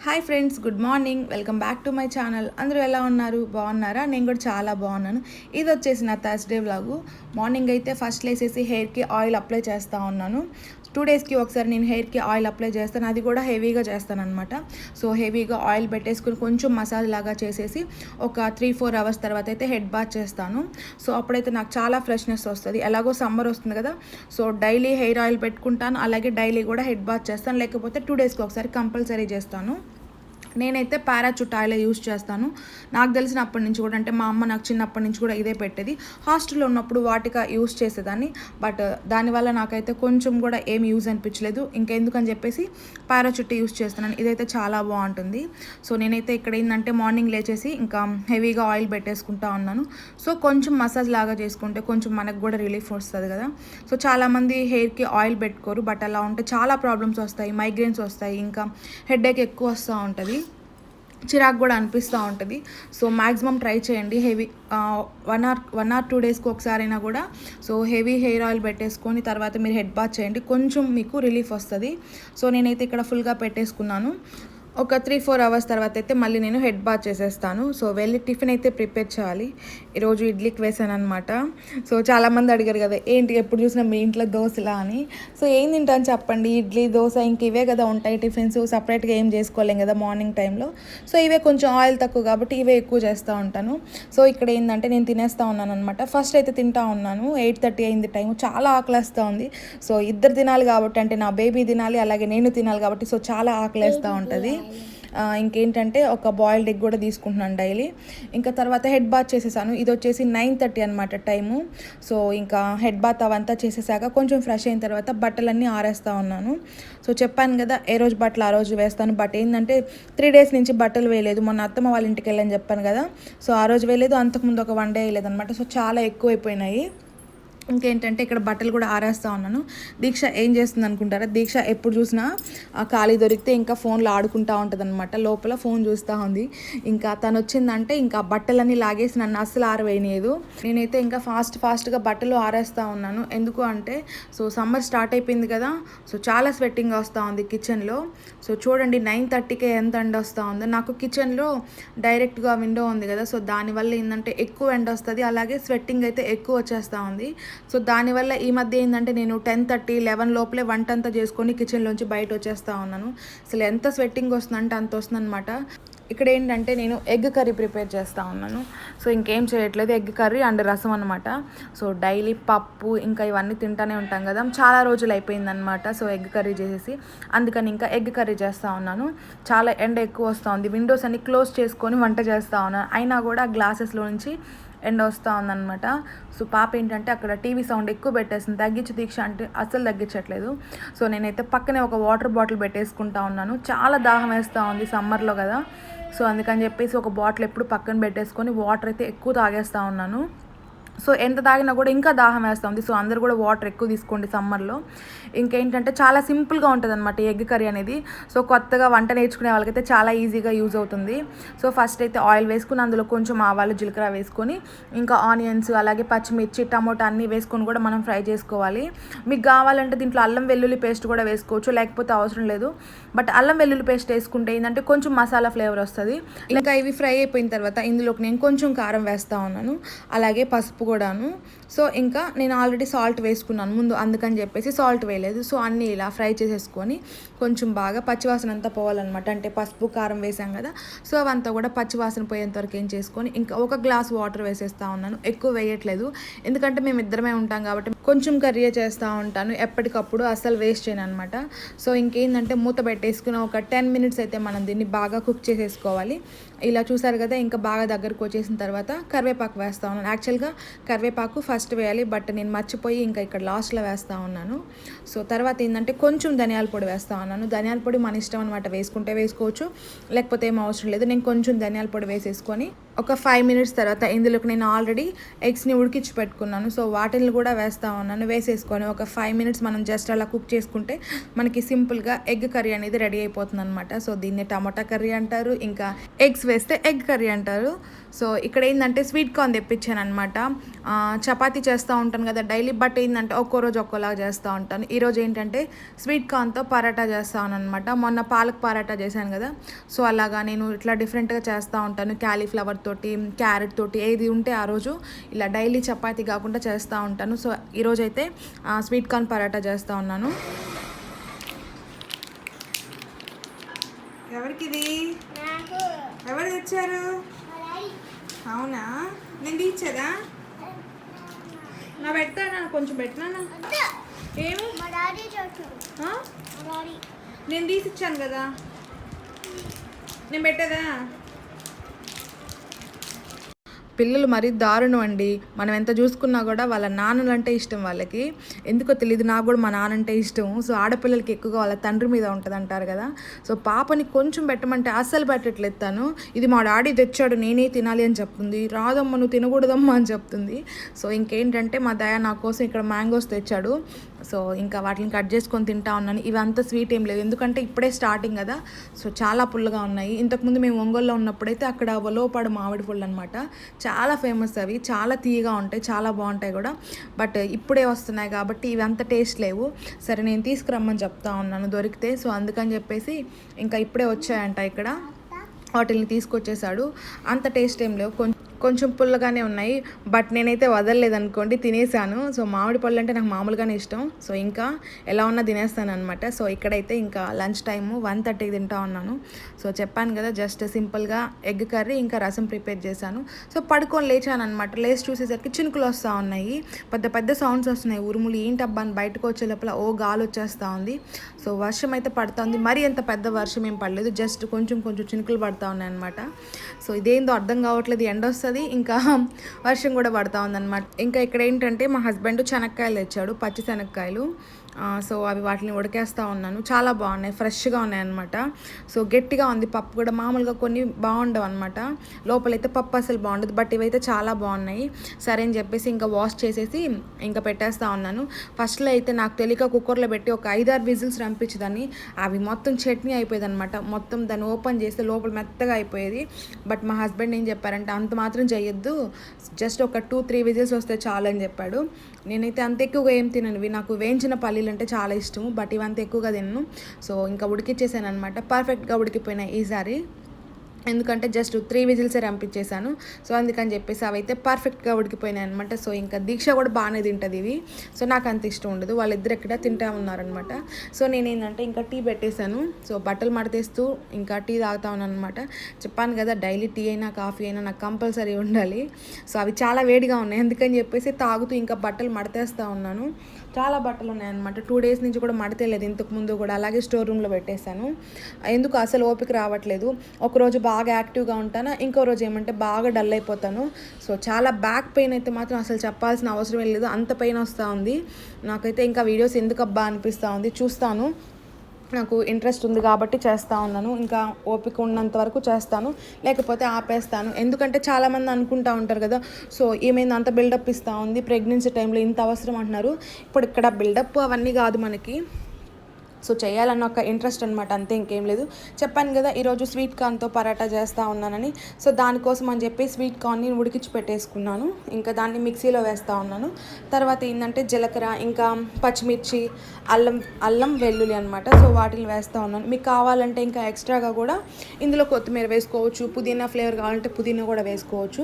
Hi friends, good morning. Welcome back to my channel. అందరూ ఎలా ఉన్నారు? బాగున్నారా? నేను కూడా చాలా బాగున్నాను. ఇది వచ్చేసి నా థర్స్డే వ్లాగు. మార్నింగ్ అయితే ఫస్ట్ లేసేసి హెయిర్కి ఆయిల్ అప్లై చేస్తూ ఉన్నాను. 2 డేస్కి ఒకసారి నేను హెయిర్కి ఆయిల్ అప్లై చేస్తాను, అది కూడా హెవీగా చేస్తాను అనమాట. సో హెవీగా ఆయిల్ పెట్టేసుకుని కొంచెం మసాజ్ లాగా చేసేసి ఒక 3-4 అవర్స్ తర్వాత అయితే హెడ్ బాత్ చేస్తాను. సో అప్పుడైతే నాకు చాలా ఫ్రెష్నెస్ వస్తుంది. ఎలాగో సమ్మర్ వస్తుంది కదా, సో డైలీ హెయిర్ ఆయిల్ పెట్టుకుంటాను, అలాగే డైలీ కూడా హెడ్ బాత్ చేస్తాను, లేకపోతే 2 డేస్కి ఒకసారి కంపల్సరీ చేస్తాను. నేనైతే పారాచూట్ ఆయిల్ యూస్ చేస్తాను. నాకు తెలిసినప్పటి నుంచి కూడా, అంటే మా అమ్మ నాకు చిన్నప్పటి నుంచి కూడా ఇదే పెట్టేది. హాస్టల్లో ఉన్నప్పుడు వాటిక యూస్ చేసేదాన్ని, బట్ దానివల్ల నాకైతే కొంచెం కూడా ఏమి యూజ్ అనిపించలేదు. ఇంకెందుకని చెప్పేసి పారాచూట్ యూస్ చేస్తున్నాను. ఇదైతే చాలా బాగుంటుంది. సో నేనైతే ఇక్కడ ఏంటంటే మార్నింగ్ లేచేసి ఇంకా హెవీగా ఆయిల్ పెట్టేసుకుంటా ఉన్నాను. సో కొంచెం మసాజ్ లాగా చేసుకుంటే కొంచెం మనకు కూడా రిలీఫ్ వస్తుంది కదా. సో చాలామంది హెయిర్కి ఆయిల్ పెట్టుకోరు, బట్ అలా ఉంటే చాలా ప్రాబ్లమ్స్ వస్తాయి, మైగ్రేన్స్ వస్తాయి, ఇంకా హెడేక్ ఎక్కువ వస్తూ ఉంటుంది, చిరాకు కూడా అనిపిస్తూ ఉంటుంది. సో మ్యాక్సిమం ట్రై చేయండి. హెవీ 1 or 2 డేస్కి ఒకసారైనా కూడా సో హెవీ హెయిర్ ఆయిల్ పెట్టేసుకొని తర్వాత మీరు హెడ్ బాత్ చేయండి, కొంచెం మీకు రిలీఫ్ వస్తుంది. సో నేనైతే ఇక్కడ ఫుల్గా పెట్టేసుకున్నాను. ఒక 3-4 అవర్స్ తర్వాత అయితే మళ్ళీ నేను హెడ్ బాత్ చేసేస్తాను. సో వెళ్ళి టిఫిన్ అయితే ప్రిపేర్ చేయాలి. ఈరోజు ఇడ్లీకి వేసాను అనమాట. సో చాలామంది అడిగారు కదా, ఏంటి ఎప్పుడు చూసినా మీ ఇంట్లో దోశలా అని. సో ఏం తింటాను చెప్పండి, ఇడ్లీ దోశ ఇంక ఇవే కదా ఉంటాయి టిఫిన్స్, సపరేట్గా ఏం చేసుకోలేం కదా మార్నింగ్ టైంలో. సో ఇవే కొంచెం ఆయిల్ తక్కువ కాబట్టి ఇవే ఎక్కువ చేస్తూ ఉంటాను. సో ఇక్కడ ఏంటంటే నేను తినేస్తూ ఉన్నాను అనమాట. ఫస్ట్ అయితే తింటా ఉన్నాను, 8:30 అయింది టైం, చాలా ఆకలేస్తూ ఉంది. సో ఇద్దరు తినాలి కాబట్టి, అంటే నా బేబీ తినాలి అలాగే నేను తినాలి కాబట్టి, సో చాలా ఆకలేస్తూ ఉంటుంది. ఇంకేంటంటే ఒక బాయిల్డ్ ఎగ్ కూడా తీసుకుంటున్నాను డైలీ. ఇంకా తర్వాత హెడ్ బాత్ చేసేసాను. ఇది వచ్చేసి 9:30 అనమాట టైము. సో ఇంకా హెడ్ బాత్ అవంతా చేసేసాక కొంచెం ఫ్రెష్ అయిన తర్వాత బట్టలన్నీ ఆరేస్తూ ఉన్నాను. సో చెప్పాను కదా, ఏ రోజు బట్టలు ఆ రోజు వేస్తాను, బట్ ఏంటంటే 3 డేస్ నుంచి బట్టలు వేయలేదు. మొన్న అత్తమ్మ వాళ్ళ ఇంటికి వెళ్ళని చెప్పాను కదా, సో ఆ రోజు వేయలేదు, అంతకుముందు ఒక 1 డే వేయలేదు అనమాట. సో చాలా ఎక్కువైపోయినాయి. ఇంకేంటంటే ఇక్కడ బట్టలు కూడా ఆరేస్తూ ఉన్నాను. దీక్ష ఏం చేస్తుంది అనుకుంటారా? దీక్ష ఎప్పుడు చూసినా ఖాళీ దొరికితే ఇంకా ఫోన్లో ఆడుకుంటూ ఉంటుంది అనమాట. లోపల ఫోన్ చూస్తూ ఉంది. ఇంకా తను వచ్చిందంటే ఇంకా బట్టలన్నీ లాగేసి నన్ను అస్సలు ఆరవేయలేదు. నేనైతే ఇంకా ఫాస్ట్గా బట్టలు ఆరేస్తూ ఉన్నాను. ఎందుకు అంటే సో సమ్మర్ స్టార్ట్ అయిపోయింది కదా, సో చాలా స్వెట్టింగ్ వస్తూ ఉంది కిచెన్లో. సో చూడండి 9:30కే ఎంత ఎండ వస్తూ ఉందో. నాకు కిచెన్లో డైరెక్ట్గా విండో ఉంది కదా, సో దానివల్ల ఏంటంటే ఎక్కువ ఎండ వస్తుంది, అలాగే స్వెట్టింగ్ అయితే ఎక్కువ వచ్చేస్తూ ఉంది. సో దానివల్ల ఈ మధ్య ఏంటంటే నేను 10:30-11 లోపలే వంట అంతా చేసుకొని కిచెన్లోంచి బయట వచ్చేస్తూ ఉన్నాను. అసలు ఎంత స్వెట్టింగ్ వస్తుందంటే అంత వస్తుందన్నమాట. ఇక్కడ ఏంటంటే నేను ఎగ్ కర్రీ ప్రిపేర్ చేస్తూ ఉన్నాను. సో ఇంకేం చేయట్లేదు, ఎగ్ కర్రీ అండ్ రసం అనమాట. సో డైలీ పప్పు ఇంకా ఇవన్నీ తింటూనే ఉంటాం కదా, చాలా రోజులు అయిపోయిందనమాట. సో ఎగ్ కర్రీ చేసేసి అందుకని ఇంకా ఎగ్ కర్రీ చేస్తూ ఉన్నాను. చాలా ఎండ ఎక్కువ వస్తూ ఉంది, విండోస్ అన్ని క్లోజ్ చేసుకొని వంట చేస్తూ ఉన్నాను. అయినా కూడా గ్లాసెస్లో నుంచి ఎండ వస్తూ ఉందన్నమాట. సో పాప ఏంటంటే అక్కడ టీవీ సౌండ్ ఎక్కువ పెట్టేసింది, తగ్గించి దీక్ష అంటే అస్సలు తగ్గించట్లేదు. సో నేనైతే పక్కనే ఒక వాటర్ బాటిల్ పెట్టేసుకుంటా ఉన్నాను. చాలా దాహం వేస్తూ ఉంది సమ్మర్లో కదా, సో అందుకని చెప్పేసి ఒక బాటిల్ ఎప్పుడు పక్కన పెట్టేసుకొని వాటర్ అయితే ఎక్కువ తాగేస్తూ ఉన్నాను. సో ఎంత తాగినా కూడా ఇంకా దాహం వేస్తుంది. సో అందరూ కూడా వాటర్ ఎక్కువ తీసుకోండి సమ్మర్లో. ఇంకేంటంటే చాలా సింపుల్గా ఉంటుంది అనమాట ఎగ్ కర్రీ అనేది. సో కొత్తగా వంట నేర్చుకునే వాళ్ళకైతే చాలా ఈజీగా యూజ్ అవుతుంది. సో ఫస్ట్ అయితే ఆయిల్ వేసుకుని అందులో కొంచెం ఆవాలు జీలకర్ర వేసుకొని ఇంకా ఆనియన్స్ అలాగే పచ్చిమిర్చి టమోటా అన్నీ వేసుకొని కూడా మనం ఫ్రై చేసుకోవాలి. మీకు కావాలంటే దీంట్లో అల్లం వెల్లుల్లి పేస్ట్ కూడా వేసుకోవచ్చు, లేకపోతే అవసరం లేదు. బట్ అల్లం వెల్లుల్లి పేస్ట్ వేసుకుంటే ఏంటంటే కొంచెం మసాలా ఫ్లేవర్ వస్తుంది. ఇంకా ఇవి ఫ్రై అయిపోయిన తర్వాత ఇందులోకి నేను కొంచెం కారం వేస్తూ ఉన్నాను, అలాగే పసుపు కూడాను. సో ఇంకా నేను ఆల్రెడీ సాల్ట్ వేసుకున్నాను ముందు, అందుకని చెప్పేసి సాల్ట్ వేయలేదు. సో అన్నీ ఇలా ఫ్రై చేసేసుకొని కొంచెం బాగా పచ్చివాసన అంతా పోవాలన్నమాట. అంటే పసుపు కారం వేసాం కదా, సో అవంతా కూడా పచ్చివాసన పోయేంత వరకు ఏం చేసుకొని ఇంకా ఒక గ్లాస్ వాటర్ వేసేస్తూ ఉన్నాను. ఎక్కువ వేయట్లేదు, ఎందుకంటే మేము ఇద్దరమే ఉంటాం కాబట్టి కొంచెం కర్రీ చేస్తూ ఉంటాను ఎప్పటికప్పుడు, అస్సలు వేస్ట్ చేయను అనమాట. సో ఇంకేంటంటే మూత పెట్టేసుకుని ఒక 10 మినిట్స్ అయితే మనం దీన్ని బాగా కుక్ చేసేసుకోవాలి. ఇలా చూసారు కదా, ఇంకా బాగా దగ్గరకు వచ్చేసిన తర్వాత కరివేపాకు వేస్తూ ఉన్నాను. యాక్చువల్గా కరివేపాకు ఫస్ట్ వేయాలి, బట్ నేను మర్చిపోయి ఇంకా ఇక్కడ లాస్ట్లో వేస్తూ ఉన్నాను. సో తర్వాత ఏంటంటే కొంచెం ధనియాల పొడి వేస్తూ ఉన్నాను. ధనియాల పొడి మన ఇష్టం అనమాట, వేసుకుంటే వేసుకోవచ్చు, లేకపోతే ఏం అవసరం లేదు. నేను కొంచెం ధనియాల పొడి వేసేసుకొని ఒక 5 మినిట్స్ తర్వాత ఇందులోకి నేను ఆల్రెడీ ఎగ్స్ని ఉడికించి పెట్టుకున్నాను. సో వాటిని కూడా వేస్తూ ఉన్నాను. వేసేసుకొని ఒక 5 మినిట్స్ మనం జస్ట్ అలా కుక్ చేసుకుంటే మనకి సింపుల్గా ఎగ్ కర్రీ అనేది రెడీ అయిపోతుంది అనమాట. సో దీన్ని టమాటా కర్రీ అంటారు, ఇంకా ఎగ్స్ వేస్తే ఎగ్ కర్రీ అంటారు. సో ఇక్కడ ఏంటంటే స్వీట్ కార్న్ తెప్పించాను అనమాట. చపాతీ చేస్తూ ఉంటాను కదా డైలీ, బట్ ఏంటంటే ఒక్కో రోజు ఒక్కోలాగా చేస్తూ ఉంటాను. ఈరోజు ఏంటంటే స్వీట్ కార్న్తో పరాటా చేస్తాను అనమాట. మొన్న పాలక్ పరాటా చేశాను కదా, సో అలాగా నేను ఇట్లా డిఫరెంట్గా చేస్తూ ఉంటాను. క్యాలీఫ్లవర్ తోటి, క్యారెట్ తోటి, ఏది ఉంటే ఆ రోజు ఇలా డైలీ చపాతీ కాకుండా చేస్తూ ఉంటాను. సో ఈరోజు అయితే స్వీట్ కార్న్ పరాటా చేస్తూ ఉన్నాను. ఎవరికి ఇది? ఎవరు తెచ్చారు? అవునా, నేను తీర్చదా? నా పెడతానా? కొంచెం పెట్టినా. ఏమి నేను తీసిచ్చాను కదా, నేను పెట్టదా? పిల్లలు మరీ దారుణం అండి. మనం ఎంత చూసుకున్నా కూడా వాళ్ళ నాన్నలంటే ఇష్టం వాళ్ళకి. ఎందుకో తెలియదు, నాకు కూడా మా నాన్నంటే ఇష్టం. సో ఆడపిల్లలకి ఎక్కువగా వాళ్ళ తండ్రి మీద ఉంటుంది అంటారు కదా. సో పాపని కొంచెం పెట్టమంటే అస్సలు పెట్టట్లేదు తను. ఇది మా డాడీ తెచ్చాడు, నేనే తినాలి అని చెప్తుంది. రాదమ్మా నువ్వు తినకూడదమ్మా అని చెప్తుంది. సో ఇంకేంటంటే మా దయ నా కోసం ఇక్కడ మ్యాంగోస్ తెచ్చాడు. సో ఇంకా వాటిని కట్ చేసుకొని తింటా ఉన్నాను. ఇవంతా స్వీట్ ఏం లేదు, ఎందుకంటే ఇప్పుడే స్టార్టింగ్ కదా. సో చాలా పుల్లగా ఉన్నాయి. ఇంతకుముందు మేము ఒంగోలులో ఉన్నప్పుడైతే అక్కడ ఒలోపాడు మామిడి పళ్ళు అనమాట, చాలా ఫేమస్. అవి చాలా తీయగా ఉంటాయి, చాలా బాగుంటాయి కూడా. బట్ ఇప్పుడే వస్తున్నాయి కాబట్టి ఇవి అంత టేస్ట్ లేవు. సరే నేను తీసుకురమ్మని చెప్తా ఉన్నాను దొరికితే. సో అందుకని చెప్పేసి ఇంకా ఇప్పుడే వచ్చాయంట ఇక్కడ, వాటిని తీసుకొచ్చేసాడు. అంత టేస్ట్ ఏం లేవు, కొంచెం పుల్లగానే ఉన్నాయి. బట్ నేనైతే వదలలేదు అనుకోండి, తినేసాను. సో మామిడి పళ్ళు అంటే నాకు మామూలుగానే ఇష్టం. సో ఇంకా ఎలా ఉన్నా తినేస్తాను అనమాట. సో ఇక్కడైతే ఇంకా లంచ్ టైము 1:30కి తింటా ఉన్నాను. సో చెప్పాను కదా జస్ట్ సింపుల్గా ఎగ్ కర్రీ ఇంకా రసం ప్రిపేర్ చేశాను. సో పడుకొని లేచాను అనమాట. లేచి చూసేసరికి చినుకులు వస్తూ ఉన్నాయి, పెద్ద పెద్ద సౌండ్స్ వస్తున్నాయి, ఉరుములు. ఏంటబ్బా అని బయటకు వచ్చే లోపల గాలి వచ్చేస్తూ ఉంది. సో వర్షం అయితే పడుతుంది. మరి ఎంత పెద్ద వర్షం ఏం పడలేదు, జస్ట్ కొంచెం కొంచెం చినుకులు పడుతూ ఉన్నాయి అనమాట. సో ఇదేందో అర్థం కావట్లేదు, ఎండ వస్తుంది ఇంకా వర్షం కూడా పడుతూ ఉందన్నమాట. ఇంకా ఇక్కడ ఏంటంటే మా హస్బెండ్ శనక్కాయలు తెచ్చాడు, పచ్చి శనక్కాయలు. సో అవి వాటిని ఉడికేస్తూ ఉన్నాను. చాలా బాగున్నాయి, ఫ్రెష్గా ఉన్నాయి అనమాట. సో గట్టిగా ఉంది పప్పు కూడా. మామూలుగా కొన్ని బాగుండవు అనమాట, లోపలైతే పప్పు అసలు బాగుండదు. బట్ ఇవైతే చాలా బాగున్నాయి. సరే అని చెప్పేసి ఇంకా వాష్ చేసేసి ఇంకా పెట్టేస్తూ ఉన్నాను. ఫస్ట్లో అయితే నాకు తెలియక కుక్కర్లో పెట్టి ఒక 5-6 విజిల్స్ రంపించేదాన్ని. అవి మొత్తం చట్నీ అయిపోయేది అనమాట. మొత్తం దాన్ని ఓపెన్ చేస్తే లోపల మెత్తగా అయిపోయేది. బట్ మా హస్బెండ్ ఏం చెప్పారంటే అంత మాత్రం చేయొద్దు, జస్ట్ ఒక 2-3 విజిల్స్ వస్తే చాలు అని చెప్పాడు. నేనైతే అంత ఎక్కువగా ఏం తినను, నాకు వేయించిన పల్లీలు అంటే చాలా ఇష్టం, బట్ ఇవంతా ఎక్కువగా తినను. సో ఇంకా ఉడికిచ్చేసాను అనమాట. పర్ఫెక్ట్గా ఉడికిపోయినాయి ఈసారి, ఎందుకంటే జస్ట్ 3 విజిల్సే రంపించేశాను. సో అందుకని చెప్పేసి అవి అయితే పర్ఫెక్ట్గా ఉడికిపోయినాయి అనమాట. సో ఇంకా దీక్ష కూడా బాగానే తింటుంది ఇవి. సో నాకు అంత ఇష్టం ఉండదు, వాళ్ళిద్దరు ఎక్కడ తింటా ఉన్నారనమాట. సో నేనేంటంటే ఇంకా టీ పెట్టేశాను. సో బట్టలు మడతేస్తూ ఇంకా టీ తాగుతా ఉన్నాను అనమాట. చెప్పాను కదా డైలీ టీ అయినా కాఫీ అయినా నాకు కంపల్సరీ ఉండాలి. సో అవి చాలా వేడిగా ఉన్నాయి, అందుకని చెప్పేసి తాగుతూ ఇంకా బట్టలు మడతేస్తూ ఉన్నాను. చాలా బట్టలు ఉన్నాయన్నమాట, 2 డేస్ నుంచి కూడా మడతలేదు. ఇంతకుముందు కూడా అలాగే స్టోర్ రూమ్లో పెట్టేశాను. ఎందుకు అసలు ఓపిక రావట్లేదు. ఒకరోజు బాగా యాక్టివ్గా ఉంటాను, ఇంకో రోజు ఏమంటే బాగా డల్ అయిపోతాను. సో చాలా బ్యాక్ పెయిన్ అయితే మాత్రం అసలు చెప్పాల్సిన అవసరం లేదు, అంత పెయిన్ వస్తూ ఉంది నాకైతే. ఇంకా వీడియోస్ ఎందుకు అబ్బా అనిపిస్తూ ఉంది. చూస్తాను, నాకు ఇంట్రెస్ట్ ఉంది కాబట్టి చేస్తూ ఉన్నాను. ఇంకా ఓపిక ఉన్నంత వరకు చేస్తాను, లేకపోతే ఆపేస్తాను. ఎందుకంటే చాలామంది అనుకుంటూ ఉంటారు కదా, సో ఏమైంది అంత బిల్డప్ ఇస్తూ ఉంది ప్రెగ్నెన్సీ టైంలో, ఇంత అవసరం అంటున్నారు. ఇప్పుడు ఇక్కడ బిల్డప్ అవన్నీ కాదు మనకి, సో చేయాలన్న ఒక ఇంట్రెస్ట్ అనమాట, అంతే, ఇంకేం లేదు. చెప్పాను కదా ఈరోజు స్వీట్ కార్న్తో పరాటా చేస్తూ ఉన్నానని. సో దానికోసం అని చెప్పి స్వీట్ కార్న్ని ఉడికించి పెట్టేసుకున్నాను. ఇంకా దాన్ని మిక్సీలో వేస్తూ ఉన్నాను. తర్వాత ఏంటంటే జీలకర్ర, ఇంకా పచ్చిమిర్చి, అల్లం వెల్లుల్లి అనమాట. సో వాటిని వేస్తూ ఉన్నాను. మీకు కావాలంటే ఇంకా ఎక్స్ట్రాగా కూడా ఇందులో కొత్తిమీర వేసుకోవచ్చు, పుదీనా ఫ్లేవర్ కావాలంటే పుదీనా కూడా వేసుకోవచ్చు.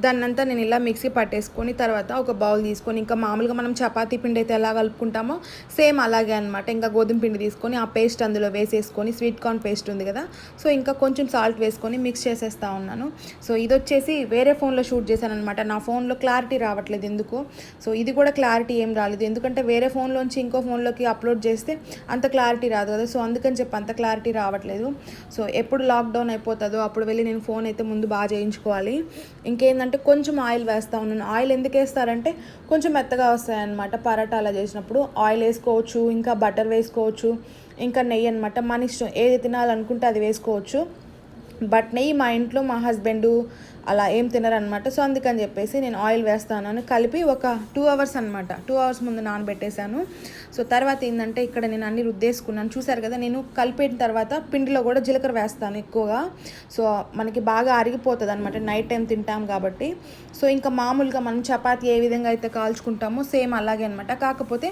దాన్నంతా నేను ఇలా మిక్సీ పట్టేసుకొని తర్వాత ఒక బౌల్ తీసుకొని, ఇంకా మామూలుగా మనం చపాతీ పిండి అయితే ఎలా కలుపుకుంటామో సేమ్ అలాగే అనమాట. ఇంకా గోధుమ పిండి తీసుకొని ఆ పేస్ట్ అందులో వేసేసుకొని, స్వీట్ కార్న్ పేస్ట్ ఉంది కదా, సో ఇంకా కొంచెం సాల్ట్ వేసుకొని మిక్స్ చేసేస్తూ ఉన్నాను. సో ఇది వచ్చేసి వేరే ఫోన్లో షూట్ చేశాను అనమాట. నా ఫోన్లో క్లారిటీ రావట్లేదు ఎందుకు. సో ఇది కూడా క్లారిటీ ఏం రాలేదు, ఎందుకంటే వేరే ఫోన్లోంచి ఇంకో ఫోన్లోకి అప్లోడ్ చేస్తే అంత క్లారిటీ రాదు కదా. సో అందుకని చెప్పి అంత క్లారిటీ రావట్లేదు. సో ఎప్పుడు లాక్డౌన్ అయిపోతుందో అప్పుడు వెళ్ళి నేను ఫోన్ అయితే ముందు బాగా చేయించుకోవాలి. ఇంకేంటంటే కొంచెం ఆయిల్ వేస్తూ ఉన్నాను. ఆయిల్ ఎందుకు వేస్తారంటే కొంచెం మెత్తగా వస్తాయన్నమాట పరాటా అలా చేసినప్పుడు. ఆయిల్ వేసుకోవచ్చు, ఇంకా బటర్ వేసుకోవచ్చు, ఇంకా నెయ్యి అనమాట, మన ఇష్టం ఏది తినాలనుకుంటే అది వేసుకోవచ్చు. బట్ నెయ్యి మా ఇంట్లో మా హస్బెండు అలా ఏం తినరనమాట. సో అందుకని చెప్పేసి నేను ఆయిల్ వేస్తాను కలిపి ఒక 2 అవర్స్ అనమాట. 2 అవర్స్ ముందు నానబెట్టేశాను. సో తర్వాత ఏంటంటే ఇక్కడ నేను అన్ని రుద్దేసుకున్నాను. చూసారు కదా, నేను కలిపిన తర్వాత పిండిలో కూడా జీలకర్ర వేస్తాను ఎక్కువగా. సో మనకి బాగా అరిగిపోతుంది అనమాట, నైట్ టైం తింటాం కాబట్టి. సో ఇంకా మామూలుగా మనం చపాతీ ఏ విధంగా అయితే కాల్చుకుంటామో సేమ్ అలాగే అనమాట. కాకపోతే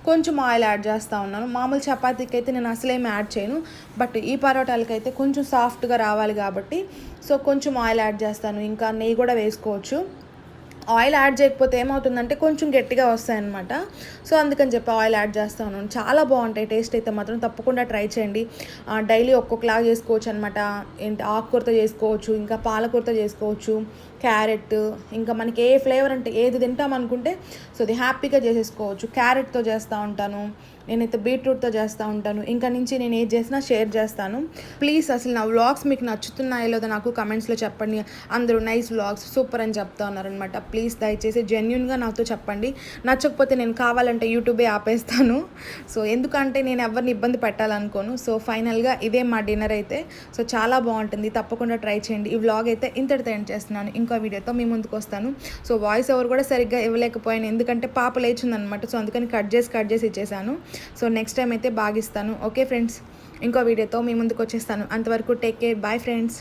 కొంచెం ఆయిల్ యాడ్ చేస్తూ ఉన్నాను. మామూలు చపాతీకి అయితే నేను అసలేమి యాడ్ చేయను, బట్ ఈ పరోటాలకి అయితే కొంచెం సాఫ్ట్గా రావాలి కాబట్టి సో కొంచెం ఆయిల్ యాడ్ చేస్తాను. ఇంకా నెయ్యి కూడా వేసుకోవచ్చు. ఆయిల్ యాడ్ చేయకపోతే ఏమవుతుందంటే కొంచెం గట్టిగా వస్తాయన్నమాట. సో అందుకని చెప్పి ఆయిల్ యాడ్ చేస్తాను. చాలా బాగుంటాయి, టేస్ట్ అయితే మాత్రం తప్పకుండా ట్రై చేయండి. డైలీ ఒక్కొక్కలాగా చేసుకోవచ్చు అనమాట. ఏంటి ఆకుకూరతో చేసుకోవచ్చు, ఇంకా పాలకూరతో చేసుకోవచ్చు, క్యారెట్, ఇంకా మనకి ఏ ఫ్లేవర్ అంటే ఏది తింటాం అనుకుంటే సో అది హ్యాపీగా చేసేసుకోవచ్చు. క్యారెట్తో చేస్తూ ఉంటాను, నేనైతే బీట్రూట్తో చేస్తూ ఉంటాను. ఇంకా నుంచి నేను ఏది చేసినా షేర్ చేస్తాను. ప్లీజ్ అసలు నా వ్లాగ్స్ మీకు నచ్చుతున్నాయో లేదో నాకు కమెంట్స్లో చెప్పండి. అందరూ నైస్ వ్లాగ్స్ సూపర్ అని చెప్తా ఉన్నారనమాట. ప్లీజ్ దయచేసి జెన్యున్గా నాతో చెప్పండి. నచ్చకపోతే నేను కావాలంటే యూట్యూబే ఆపేస్తాను. సో ఎందుకంటే నేను ఎవరిని ఇబ్బంది పెట్టాలనుకోను. సో ఫైనల్గా ఇదే మా డిన్నర్ అయితే. సో చాలా బాగుంటుంది, తప్పకుండా ట్రై చేయండి. ఈ వ్లాగ్ అయితే ఇంతటితో ఎండ్ చేస్తున్నాను. ఇంకో వీడియోతో మీ ముందుకు వస్తాను. సో వాయిస్ ఓవర్ కూడా సరిగ్గా ఇవ్వలేకపోయాను, ఎందుకంటే పాప లేచిందనమాట. సో అందుకని కట్ చేసి ఇచ్చేసాను. సో నెక్స్ట్ టైం అయితే బాగా ఇస్తాను. ఓకే ఫ్రెండ్స్, ఇంకో వీడియోతో మీ ముందుకు వచ్చేస్తాను. అంతవరకు టేక్ కేర్, బాయ్ ఫ్రెండ్స్.